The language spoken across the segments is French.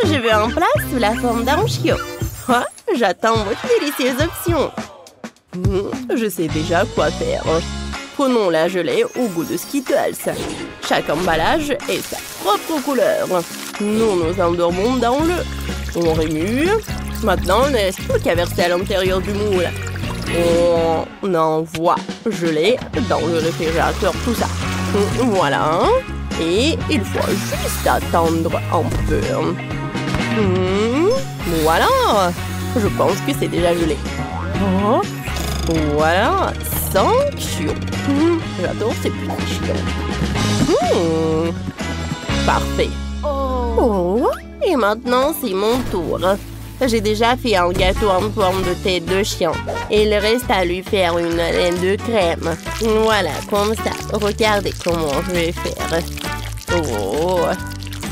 Je veux un plat sous la forme d'un chiot. Ah, j'attends votre délicieuse option. Je sais déjà quoi faire. Prenons la gelée au goût de Skittles. Chaque emballage est sa propre couleur. Nous nous endormons dans le... On remue. Maintenant, on ne reste plus qu'à verser à l'intérieur du moule. On envoie gelée dans le réfrigérateur, tout ça. Voilà. Et il faut juste attendre un peu. Voilà. Je pense que c'est déjà gelé. Oh. Voilà. 5 chiots. J'adore ces petits chiots. Parfait. Oh. Et maintenant, c'est mon tour. J'ai déjà fait un gâteau en forme de tête de chien. Et il reste à lui faire une laine de crème. Voilà, comme ça. Regardez comment je vais faire. Oh,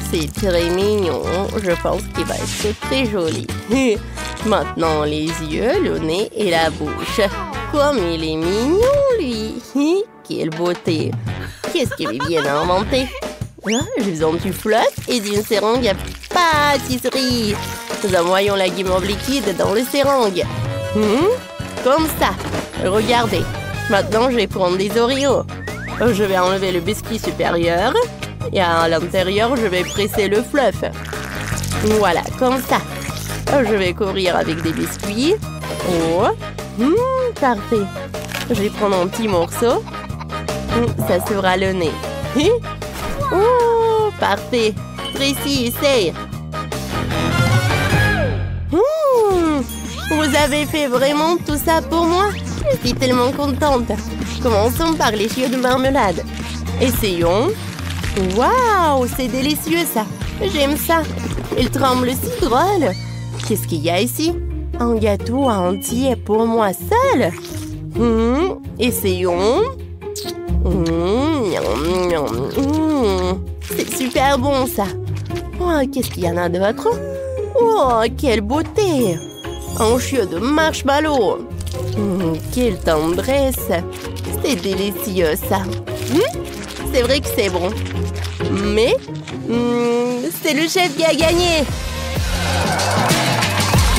c'est très mignon. Je pense qu'il va être très joli. Maintenant, les yeux, le nez et la bouche. Comme il est mignon, lui. Quelle beauté. Qu'est-ce qu'il vient d'inventer? J'ai besoin du fluff et d'une seringue à pâtisserie. Nous envoyons la guimauve liquide dans le seringue. Comme ça. Regardez. Maintenant, je vais prendre des Oreos. Je vais enlever le biscuit supérieur. Et à l'intérieur, je vais presser le fluff. Voilà, comme ça. Je vais courir avec des biscuits. Oh. Parfait. Je vais prendre un petit morceau. Ça sera le nez. Oh, parfait. Tracy, essaye. Vous avez fait vraiment tout ça pour moi? Je suis tellement contente. Commençons par les chiots de marmelade. Essayons. Waouh, c'est délicieux ça. J'aime ça. Il tremble si drôle. Qu'est-ce qu'il y a ici? Un gâteau entier pour moi seule. Essayons. C'est super bon ça. Oh, qu'est-ce qu'il y en a d'autre? Oh, quelle beauté! Un chiot de marshmallow. Quelle tendresse. C'est délicieux ça. C'est vrai que c'est bon. Mais c'est le chef qui a gagné.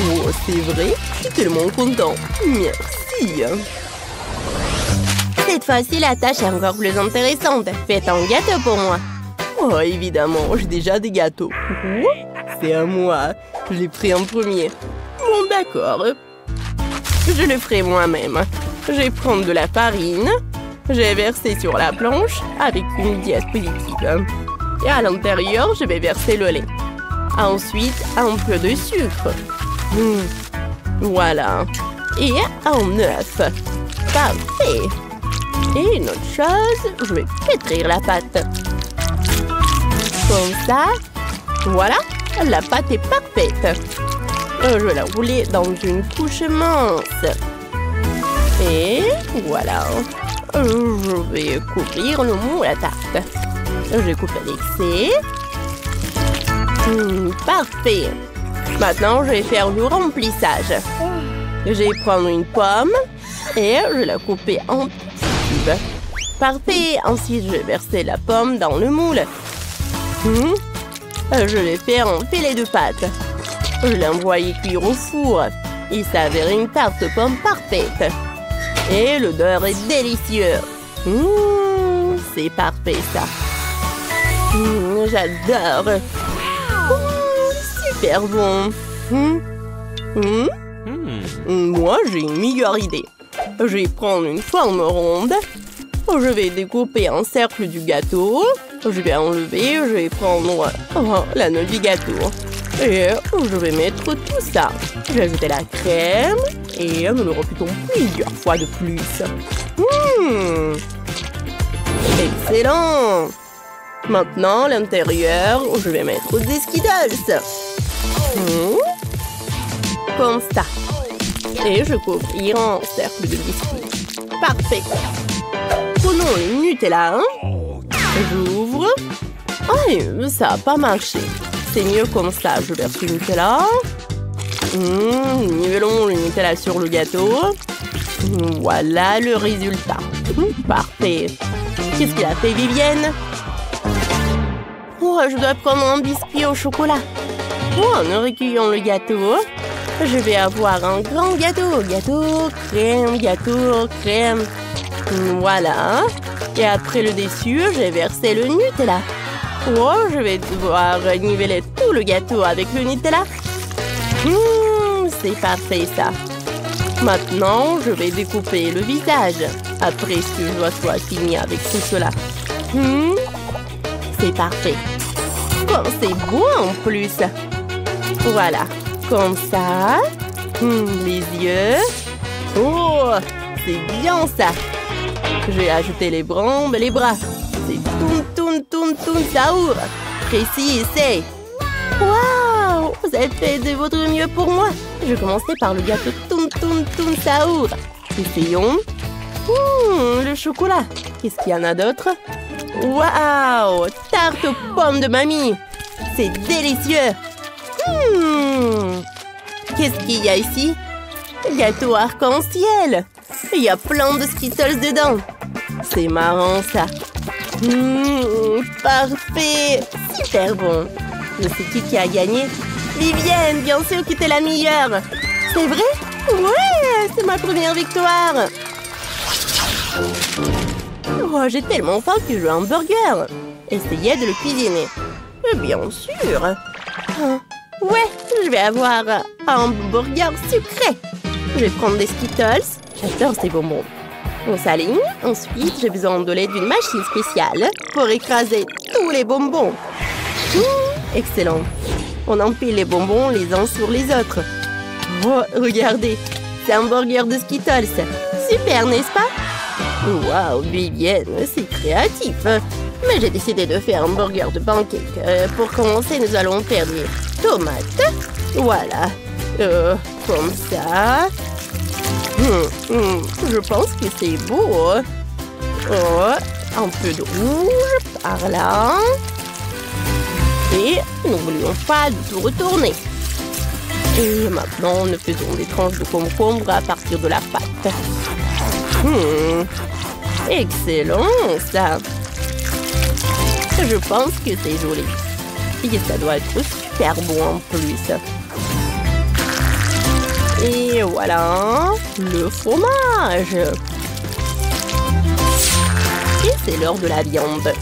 Oh, c'est vrai? Je suis tellement content. Merci. Cette fois-ci, la tâche est encore plus intéressante. Faites un gâteau pour moi. Oh, évidemment, j'ai déjà des gâteaux. C'est à moi. Je l'ai pris en premier. Bon, d'accord. Je le ferai moi-même. Je vais prendre de la farine. Je vais verser sur la planche avec une diapositive. Et à l'intérieur, je vais verser le lait. Ensuite, un peu de sucre. Voilà. Et un œuf. Parfait. Et une autre chose, je vais pétrir la pâte. Comme ça. Voilà, la pâte est parfaite. Je vais la rouler dans une couche mince. Et voilà. Je vais couvrir le moule à tarte. Je vais couper l'excès. Parfait. Maintenant, je vais faire le remplissage. Je vais prendre une pomme et je vais la couper en petits cubes. Parfait. Ensuite, je vais verser la pomme dans le moule. Je vais faire un filet de pâte. Je l'ai envoyé cuire au four. Il s'avère une tarte aux pommes parfaite. Et l'odeur est délicieuse. C'est parfait ça. J'adore. Super bon. Moi, j'ai une meilleure idée. Je vais prendre une forme ronde. Je vais découper un cercle du gâteau. Je vais enlever, je vais prendre la noix du gâteau. Et je vais mettre tout ça. Je vais ajouter la crème. Et nous le répétons plusieurs fois de plus. Excellent! Maintenant, l'intérieur, je vais mettre des Skittles. Comme ça. Et je couvrir un cercle de biscuits. Parfait. Prenons le Nutella. J'ouvre. Ah, ça n'a pas marché. C'est mieux comme ça. Je verse le Nutella. Nivellons le Nutella sur le gâteau. Voilà le résultat. Parfait. Qu'est-ce qu'il a fait, Vivienne? Oh, je dois prendre un biscuit au chocolat. En recueillant le gâteau, je vais avoir un grand gâteau. Gâteau, crème. Voilà. Et après le dessus, j'ai versé le Nutella. Oh, je vais devoir niveler tout le gâteau avec le Nutella. C'est parfait ça. Maintenant, je vais découper le visage. Après ce que je dois finir avec tout cela. C'est parfait. Oh, c'est beau en plus. Voilà. Comme ça. Les yeux. Oh, c'est bien ça. Je vais ajouter les bras et les bras. C'est tourne, saour. Précis, essaye. Waouh, vous avez fait de votre mieux pour moi. Je vais commencer par le gâteau tourne, saour. Essayons. Le chocolat. Qu'est-ce qu'il y en a d'autre? Waouh, tarte aux pommes de mamie. C'est délicieux. Qu'est-ce qu'il y a ici? Gâteau arc-en-ciel. Il y a plein de Skittles dedans. C'est marrant ça. Parfait. Super bon. Je sais qui a gagné. Vivienne, bien sûr que t'es la meilleure. C'est vrai? Ouais, c'est ma première victoire. Oh, j'ai tellement faim que je veux un burger. Essayez de le cuisiner. Bien sûr. Ouais, je vais avoir un burger sucré. Je vais prendre des Skittles. J'adore ces bonbons. On s'aligne. Ensuite, j'ai besoin de l'aide d'une machine spéciale pour écraser tous les bonbons. Excellent. On empile les bonbons les uns sur les autres. Oh, regardez. C'est un burger de Skittles. Super, n'est-ce pas? Waouh, Vivienne, c'est créatif. Mais j'ai décidé de faire un burger de pancake. Pour commencer, nous allons faire des tomates. Voilà. Comme ça. Je pense que c'est beau. Oh, un peu de rouge par là. Et n'oublions pas de tout retourner. Et maintenant, nous faisons des tranches de concombre à partir de la pâte. Excellent, ça. Je pense que c'est joli. Et ça doit être super bon en plus. Et voilà, le fromage. Et c'est l'heure de la viande.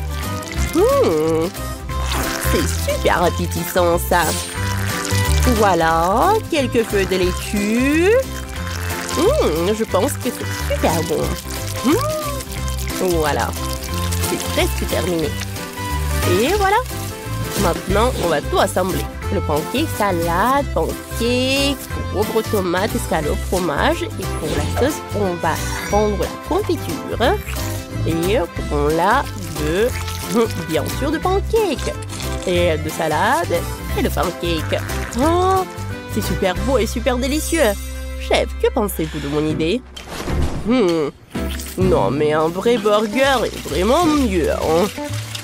C'est super appétissant, ça. Voilà, quelques feuilles de laitue. Je pense que c'est super bon. Voilà, c'est presque terminé. Et voilà. Maintenant, on va tout assembler. Le pancake, salade, pancake, pauvre tomate, escalope, fromage. Et pour la sauce, on va prendre la confiture. Et on l'a de, bien sûr, de pancake. Et de salade et de pancake. Oh, c'est super beau et super délicieux. Chef, que pensez-vous de mon idée? Non, mais un vrai burger est vraiment mieux, hein.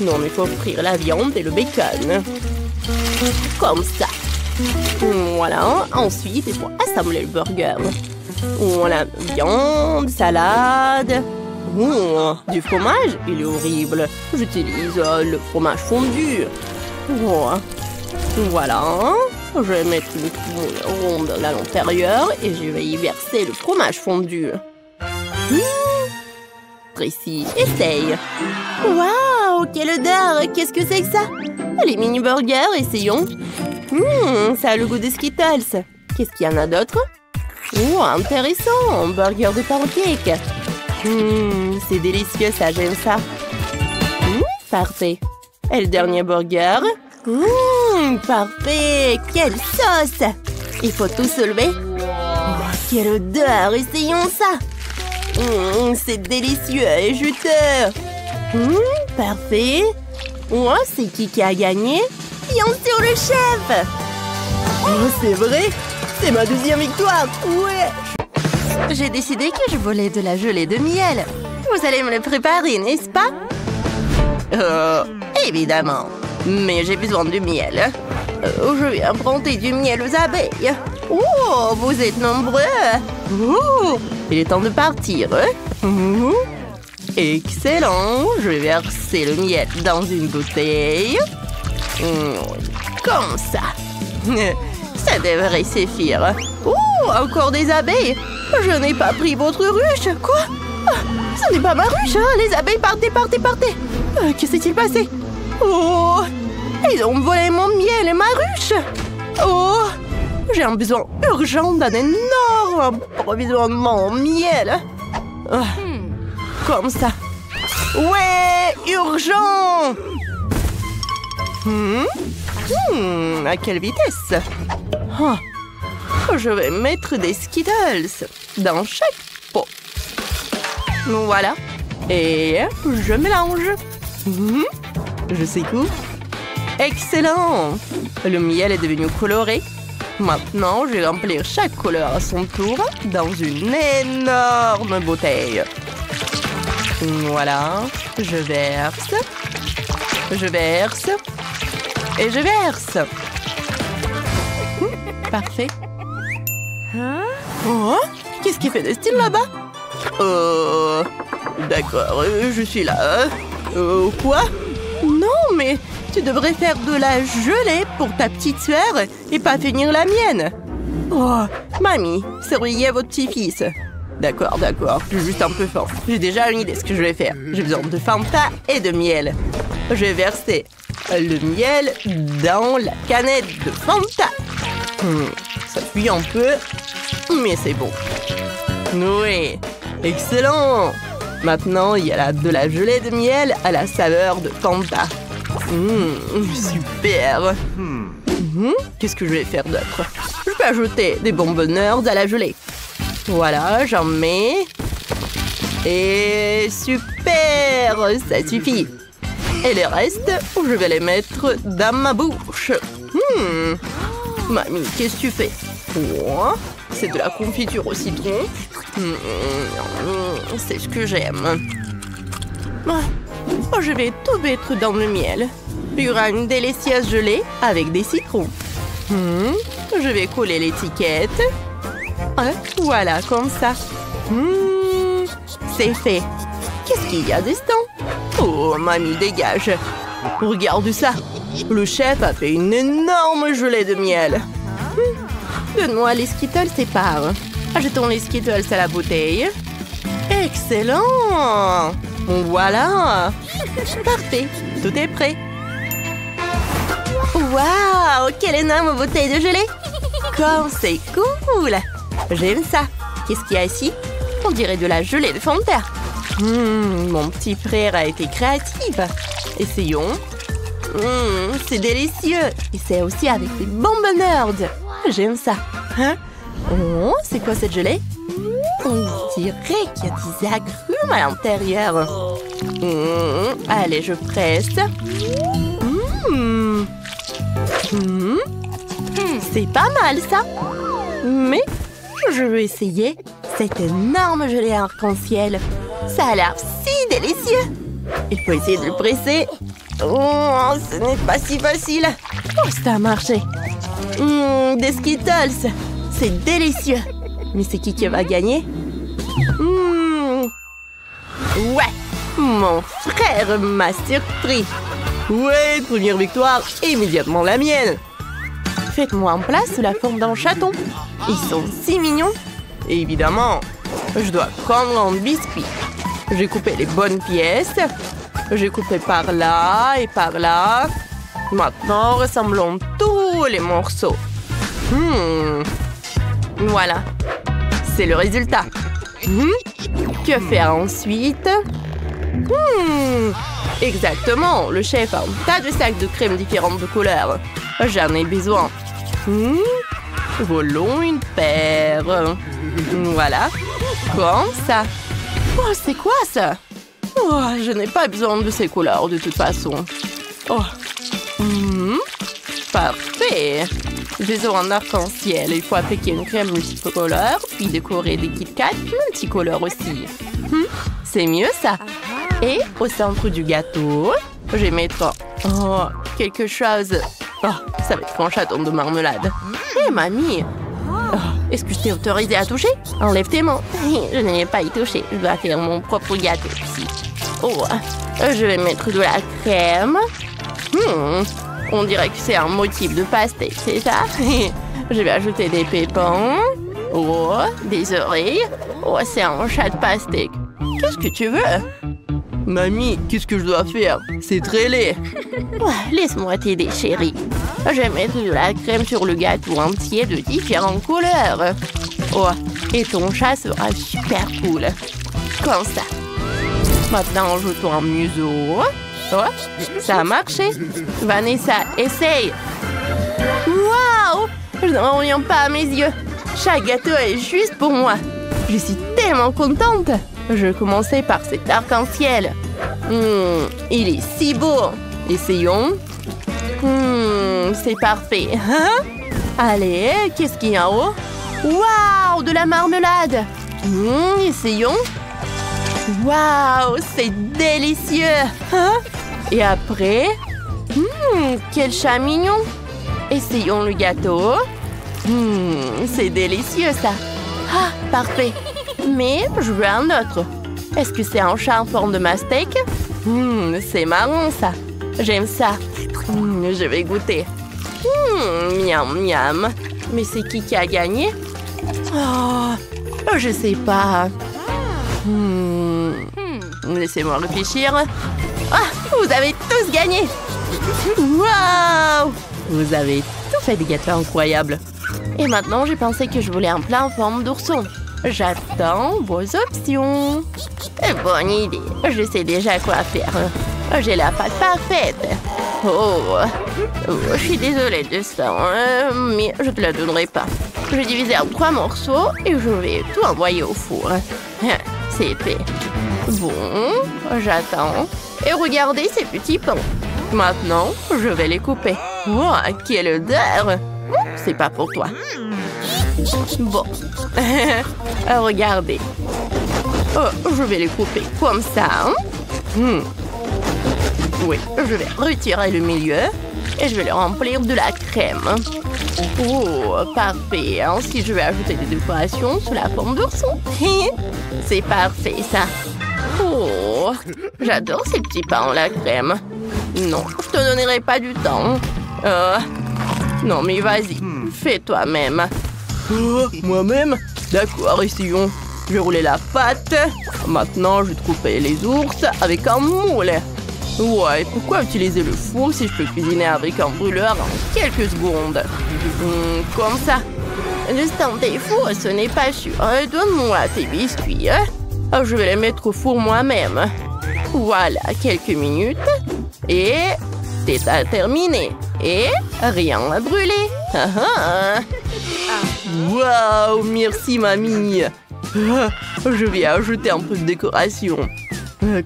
Non, mais il faut frire la viande et le bacon. Comme ça. Voilà. Ensuite, il faut assembler le burger. Voilà. Viande, salade. Du fromage, il est horrible. J'utilise le fromage fondu. Voilà. Je vais mettre une poule ronde à l'intérieur et je vais y verser le fromage fondu. Précis, essaye. Waouh, quelle odeur! Qu'est-ce que c'est que ça? Les mini-burgers, essayons. Ça a le goût des Skittles. Qu'est-ce qu'il y en a d'autre? Intéressant, un burger de pancake. C'est délicieux, ça, j'aime ça. Parfait. Et le dernier burger? Parfait! Quelle sauce! Il faut tout soulever. Quelle odeur! Essayons ça! C'est délicieux et juteux. Parfait. C'est qui a gagné? Bien sûr, le chef. C'est vrai? C'est ma deuxième victoire. Ouais. J'ai décidé que je voulais de la gelée de miel. Vous allez me le préparer, n'est-ce pas? Évidemment. Mais j'ai besoin de miel. Je vais emprunter du miel aux abeilles. Oh, vous êtes nombreux. Il est temps de partir. Excellent. Je vais verser le miel dans une bouteille. Comme ça. Ça devrait suffire. Oh, encore des abeilles. Je n'ai pas pris votre ruche. Quoi? Ce n'est pas ma ruche, hein? Les abeilles, partez, partez, partez. Que s'est-il passé? Oh, ils ont volé mon miel et ma ruche. Oh, j'ai un besoin urgent d'un énorme approvisionnement en miel. Comme ça. Ouais, urgent. À quelle vitesse? Je vais mettre des Skittles dans chaque pot. Voilà. Et je mélange. Je secoue. Excellent! Le miel est devenu coloré. Maintenant, je vais remplir chaque couleur à son tour dans une énorme bouteille. Voilà. Je verse. Je verse. Et je verse. Parfait. Oh, qu'est-ce qui fait de style là-bas? D'accord, je suis là. Quoi? Non, mais tu devrais faire de la gelée pour ta petite sœur et pas finir la mienne. Oh, mamie, surveillez votre petit-fils. D'accord, d'accord, je suis juste un peu fort. J'ai déjà une idée de ce que je vais faire. J'ai besoin de Fanta et de miel. Je vais verser le miel dans la canette de Fanta. Ça fuit un peu, mais c'est bon. Oui, excellent. Maintenant, il y a de la gelée de miel à la saveur de Fanta. Super. Qu'est-ce que je vais faire d'autre? Je peux ajouter des bonbonneurs à la gelée. Voilà, j'en mets. Et super, ça suffit. Et les restes, je vais les mettre dans ma bouche. Mamie, qu'est-ce que tu fais? Oh, c'est de la confiture au citron. C'est ce que j'aime. Je vais tout mettre dans le miel. Il y aura une délicieuse gelée avec des citrons. Je vais coller l'étiquette. Voilà, comme ça. C'est fait. Qu'est-ce qu'il y a dedans? Oh, mamie, dégage. Regarde ça. Le chef a fait une énorme gelée de miel. Donne-moi les Skittles et part. Ajoutons les Skittles à la bouteille. Excellent! Voilà! Parfait, tout est prêt. Waouh! Quelle énorme bouteille de gelée! Comme c'est cool! J'aime ça. Qu'est-ce qu'il y a ici? On dirait de la gelée de Fanta. Mon petit frère a été créatif. Essayons. C'est délicieux. Et c'est aussi avec des bonbonneurs. J'aime ça. Oh, c'est quoi cette gelée? On dirait qu'il y a des agrumes à l'intérieur. Allez, je presse. C'est pas mal, ça. Mais je vais essayer cette énorme gelée arc-en-ciel. Ça a l'air si délicieux. Il faut essayer de le presser. Oh, ce n'est pas si facile. Oh, ça a marché. Des Skittles. C'est délicieux. Mais c'est qui va gagner? Ouais, mon frère m'a surpris. Ouais, première victoire, immédiatement la mienne. Faites-moi en place sous la forme d'un chaton. Ils sont si mignons. Et évidemment, je dois prendre un biscuit. J'ai coupé les bonnes pièces. J'ai coupé par là et par là. Maintenant, ressemblons tous les morceaux. Voilà. C'est le résultat. Que faire ensuite? Exactement. Le chef a un tas de sacs de crème différentes de couleurs. J'en ai besoin. Volons une paire. Voilà. Comme ça. Oh, c'est quoi ça? Oh, je n'ai pas besoin de ces couleurs de toute façon. Oh. Parfait. J'ai un arc-en-ciel. Il faut appliquer une crème multicolore, puis décorer des Kit Kat multicolores aussi. C'est mieux ça. Et au centre du gâteau, je vais mettre quelque chose. Oh, ça va être un chaton de marmelade. Hé, mamie, est-ce que je t'ai autorisé à toucher? Enlève tes mains. Je n'ai pas y touché. Je dois faire mon propre gâteau ici. Oh, je vais mettre de la crème. On dirait que c'est un motif de pastèque, c'est ça? Je vais ajouter des pépins. Oh, des oreilles. Oh, c'est un chat de pastèque. Qu'est-ce que tu veux? Mamie, qu'est-ce que je dois faire? C'est très laid. Ouais, laisse-moi t'aider, chérie. Je vais mettre de la crème sur le gâteau entier de différentes couleurs. Oh, et ton chat sera super cool. Comme ça. Maintenant, ajoutons un museau. Oh, ça a marché. Vanessa, essaye. Waouh! Je n'en reviens pas à mes yeux. Chaque gâteau est juste pour moi. Je suis tellement contente. Je vais commencer par cet arc-en-ciel. Il est si beau. Essayons. C'est parfait. Hein? Allez, qu'est-ce qu'il y a en haut? Waouh, de la marmelade. Essayons. Waouh, c'est délicieux. Hein? Et après, quel chat mignon. Essayons le gâteau. C'est délicieux, ça. Ah, parfait. Mais je veux un autre. Est-ce que c'est un chat en forme de mastic? C'est marrant, ça. J'aime ça. Je vais goûter. Miam, miam. Mais c'est qui a gagné? Oh, je sais pas. Laissez-moi réfléchir. Ah, vous avez tous gagné. Waouh! Vous avez tout fait des gâteaux incroyables. Et maintenant, j'ai pensé que je voulais un plat en forme d'ourson. J'attends vos options. Bonne idée. Je sais déjà quoi faire. J'ai la pâte parfaite. Je suis désolée de ça, mais je te la donnerai pas. Je vais diviser en 3 morceaux et je vais tout envoyer au four. C'est fait. Bon, j'attends. Et regardez ces petits pains. Maintenant, je vais les couper. Oh, quelle odeur! C'est pas pour toi. Bon. Regardez. Oh, je vais les couper comme ça. Oui, je vais retirer le milieu et je vais le remplir de la crème. Oh, parfait. Ensuite, je vais ajouter des décorations sous la forme d'ourson. C'est parfait, ça. Oh, j'adore ces petits pains en la crème. Non, je te donnerai pas du temps. Non, mais vas-y, fais toi-même. Moi-même? D'accord, essayons. Je vais rouler la pâte. Maintenant, je vais couper les ours avec un moule. Ouais, pourquoi utiliser le four si je peux cuisiner avec un brûleur en quelques secondes? Comme ça. Le stand des fours, ce n'est pas sûr. Donne-moi tes biscuits. Je vais les mettre au four moi-même. Voilà, quelques minutes. Et c'est terminé. Et rien à brûler. Waouh, merci mamie. Je vais ajouter un peu de décoration.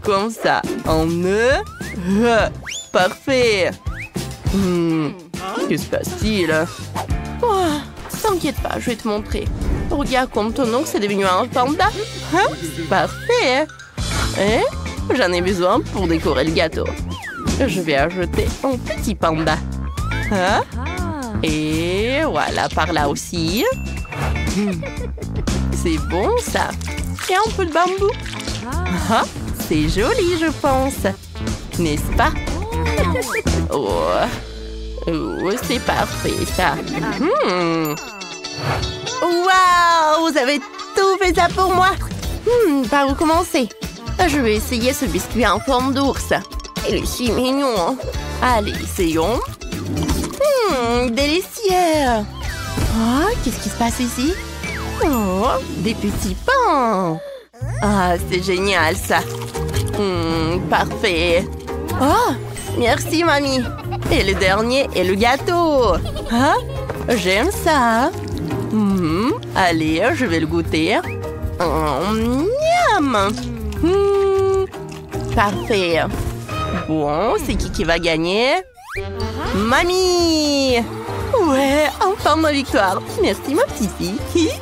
Comme ça, en œuf. Parfait. Que se passe-t-il? T'inquiète pas, je vais te montrer. Regarde comme ton oncle c'est devenu un panda. Parfait. J'en ai besoin pour décorer le gâteau. Je vais ajouter un petit panda. Et voilà, par là aussi. C'est bon, ça. Et un peu de bambou. C'est joli, je pense. N'est-ce pas? C'est parfait, ça. Waouh, vous avez tout fait ça pour moi. Par où commencer? Je vais essayer ce biscuit en forme d'ours. Il est si mignon. Allez, essayons. Délicieux. Qu'est-ce qui se passe ici? Des petits pains. C'est génial, ça. Parfait. Merci, mamie. Et le dernier est le gâteau. J'aime ça. Allez, je vais le goûter. Miam. Parfait. Bon, c'est qui va gagner? Mamie! Ouais, enfin ma victoire. Merci, ma petite fille.